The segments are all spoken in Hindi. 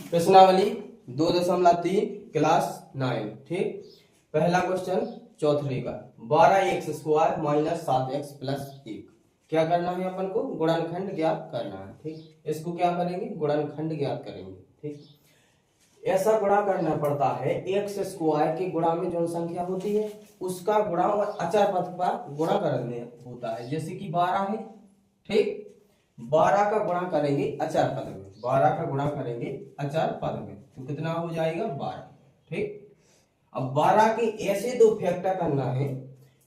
प्रश्नावली 2.3 क्लास 9। ठीक, पहला क्वेश्चन चौथे का 12x² माइनस 7x प्लस 1। क्या करना है अपन को? गुणनखंड ज्ञात करना है। ठीक, इसको क्या करेंगे? गुणनखंड ज्ञात करेंगे। ठीक, ऐसा गुणा करना पड़ता है x² के गुणा में जो संख्या होती है उसका गुणा और अचर पद का गुणा करने होता है। जैसे कि 12 है, ठीक, 12 का गुणा करेंगे अचर पद में, 12 का गुणा करेंगे अचर पद में तो कितना हो जाएगा? 12। ठीक, अब 12 के ऐसे दो फैक्टर करना है,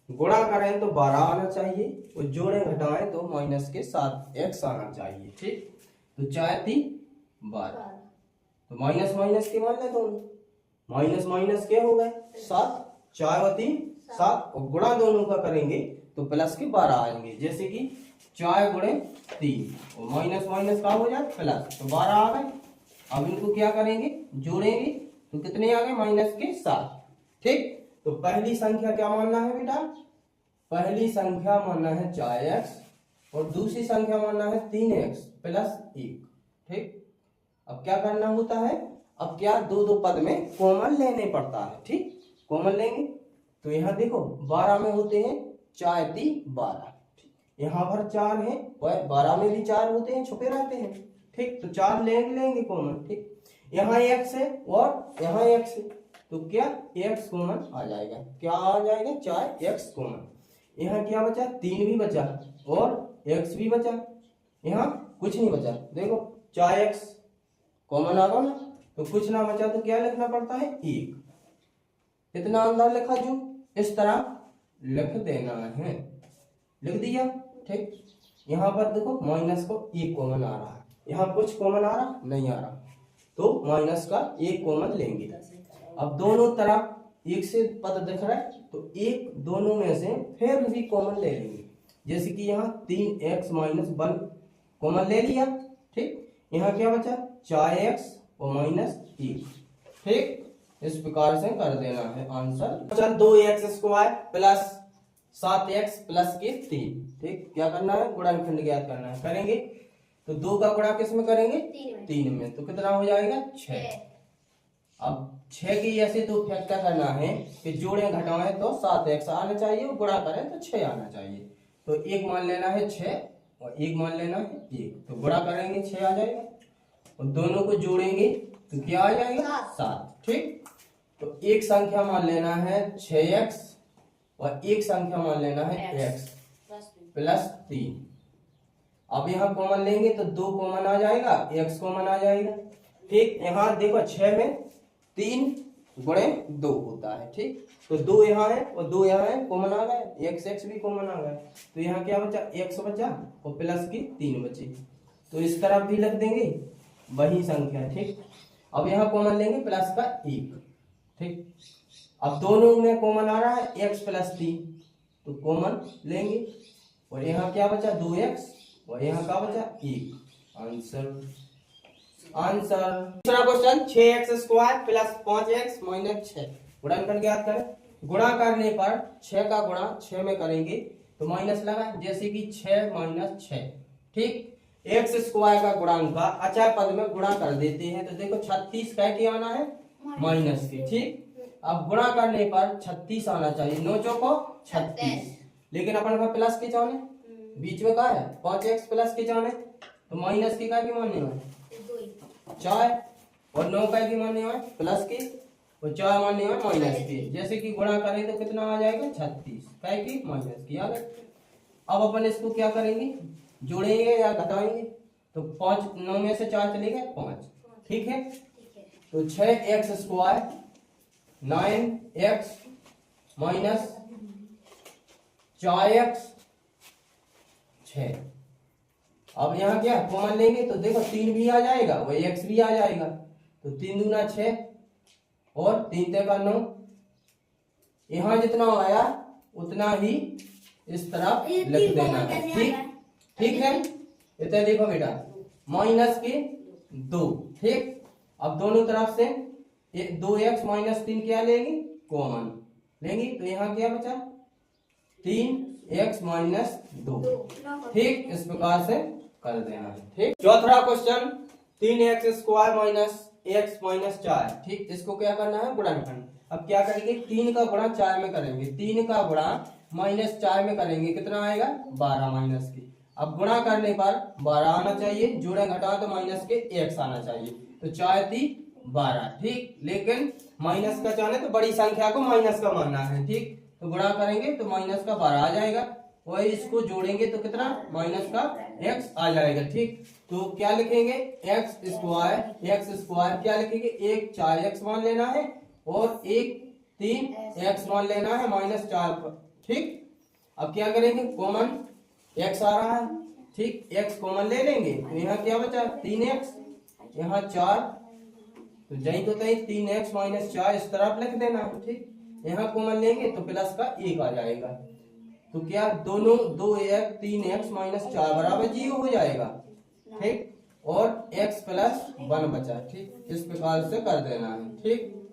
गुणा करें तो 12 आना चाहिए और जोड़े घटाएं तो माइनस के साथ x आना चाहिए। ठीक, तो 4 3 12, तो माइनस माइनस के मान ले दोनों, माइनस माइनस के हो गए 7, 4 और 3 7, और गुणा दोनों का करेंगे तो प्लस के 12 आएंगे। जैसे कि 4 गुणे 3 और माइनस माइनस का हो जाए प्लस, तो 12 आ गए। अब इनको क्या करेंगे? जोड़ेंगे तो कितने आ गए? माइनस के 7। ठीक, तो पहली संख्या क्या मानना है बेटा? पहली संख्या मानना है 4x और दूसरी संख्या मानना है 3x प्लस 1। ठीक, अब क्या करना होता है? अब क्या दो दो पद में कॉमन लेने पड़ता है। ठीक, कॉमन लेंगे तो यहाँ देखो 12 में होते हैं 4 3 12, यहाँ पर 4 है और 12 में भी 4 होते हैं, छुपे रहते हैं। ठीक, तो 4 लेंगे कॉमन। ठीक, यहाँ x है और यहाँ x है तो क्या x कॉमन आ जाएगा? क्या आ जाएगा? 4x common. यहाँ क्या बचा? 3 भी बचा और x भी बचा, यहाँ कुछ नहीं बचा। देखो 4x कॉमन आ गया ना, तो कुछ ना बचा तो क्या लिखना पड़ता है? 1। इतना अंदर लिखा जो इस तरह लिख देना है, लिख दिया। ठीक, यहाँ पर देखो माइनस को 1 कॉमन आ रहा है, यहाँ कुछ कॉमन आ रहा नहीं आ रहा, तो माइनस का 1 कॉमन लेंगे। अब दोनों तरफ 1 से पद दिख रहा है तो 1 दोनों में से फिर भी कॉमन ले लेंगे। जैसे कि यहाँ 3x माइनस 1 कॉमन ले लिया। ठीक, यहाँ क्या बचा? 4x और माइनस 1। ठीक, इस प्रकार से कर देना है आंसर। चल 2x² प्लस 7x प्लस के 3। ठीक, क्या करना है? गुणनखंड ज्ञात करना है। करेंगे तो 2 का गुणा किस में करेंगे? 3 में, तो कितना हो जाएगा? 6। अब 6 की ऐसे दो फैक्टर करना है कि जोड़े घटाएं तो 7x आना चाहिए और गुणा करें तो 6 आना चाहिए। तो एक मान लेना है 6 और एक मान लेना है 1, तो गुणा करेंगे 6 आ जाएगा और दोनों को जोड़ेंगे तो क्या आ जाएगा? 7। ठीक, तो एक संख्या मान लेना है 6x और एक संख्या मान लेना है x प्लस 3। अब यहाँ कॉमन लेंगे तो 2 कॉमन आ जाएगा, x कॉमन आ जाएगा। ठीक, यहाँ देखो 6 में 3 गुणे 2 होता है। ठीक, तो 2 यहाँ है और 2 यहाँ है, कॉमन आ गए, x भी कॉमन आ गए, तो यहाँ क्या बचा? x बचा और प्लस की 3 बची, तो इस तरफ भी लिख देंगे वही संख्या। ठीक, अब यहाँ कॉमन लेंगे प्लस का 1। ठीक, अब दोनों में कॉमन आ रहा है x प्लस 3, तो कॉमन लेंगे और यहाँ क्या बचा? 2x और यहाँ का बचा 1। आंसर आंसर दूसरा question 6x² plus 5x minus 6। गुणनखंड ज्ञात करें। गुणा करने पर 6 का गुणा 6 में करेंगे तो माइनस लगा, जैसे कि 6 माइनस 6। ठीक, x² का गुणांक का अचर पद में गुणा कर देते हैं तो देखो 36 कह आना है माइनस के। ठीक, अब गुणा करने पर 36 आना चाहिए, 9 चौको 36, लेकिन अपन का प्लस के चाने बीच में का है 5x प्लस के चाने, तो माइनस के का की मानने में 4 और 9 का की मानने में प्लस के और 4 मानने में माइनस के। जैसे कि गुणा करें तो कितना आ जाएगा? 36 का की माइनस की आ गए। अब अपन इसको क्या करेंगे? जोड़ेंगे या घटाएंगे, तो 5 9 में से 4 चले गए 5। ठीक है, तो 6x² 9x माइनस 4x 6। अब यहाँ क्या कॉमन लेंगे तो देखो 3 भी आ जाएगा और x भी आ जाएगा, तो 3 दूना 6 और 3 का 9। यहाँ जितना आया उतना ही इस तरफ लिख देना है। ठीक, ठीक है, इतना देखो बेटा माइनस के 2। ठीक, अब दोनों तरफ से 2x माइनस 3 क्या लेंगे? कॉमन लेंगे, तो यहाँ क्या बचा? 3x minus 2। ठीक, इस प्रकार से कर देना है। ठीक, चौथा question 3x² minus x minus 4, ठीक। इसको क्या करना है, गुणनखंड। अब क्या करेंगे, 3 का गुणा 4 में करेंगे, 3 का गुणा माइनस 4 में करेंगे, कितना आएगा 12 माइनस के। अब गुणा करने पर 12 आना चाहिए, जोड़े घटा तो माइनस के x आना चाहिए, तो 4 × 12, ठीक। लेकिन माइनस का चाहे तो बड़ी संख्या को माइनस का मानना है, ठीक। तो गुणा करेंगे तो माइनस का 12 आ जाएगा, और इसको जोड़ेंगे तो कितना, माइनस का x आ जाएगा, ठीक। तो क्या लिखेंगे, x² क्या लिखेंगे, एक 4x मान लेना है और एक 3x मान लेना है -4 पर, ठीक। अब क्या करेंगे, कॉमन x आ रहा है, ठीक, x कॉमन ले लेंगे तो यहाँ क्या बचा 3x, यहाँ 4, तो जहीं तो तहीं 3x - 4 इस तरफ लिख देना है, ठीक। यहाँ कॉमन लेंगे तो प्लस का 1 आ जाएगा, तो क्या दोनों 2x 3x - 4 बराबर 0 हो जाएगा, ठीक। और x + 1 बचा, ठीक। इस प्रकार से कर देना है, ठीक।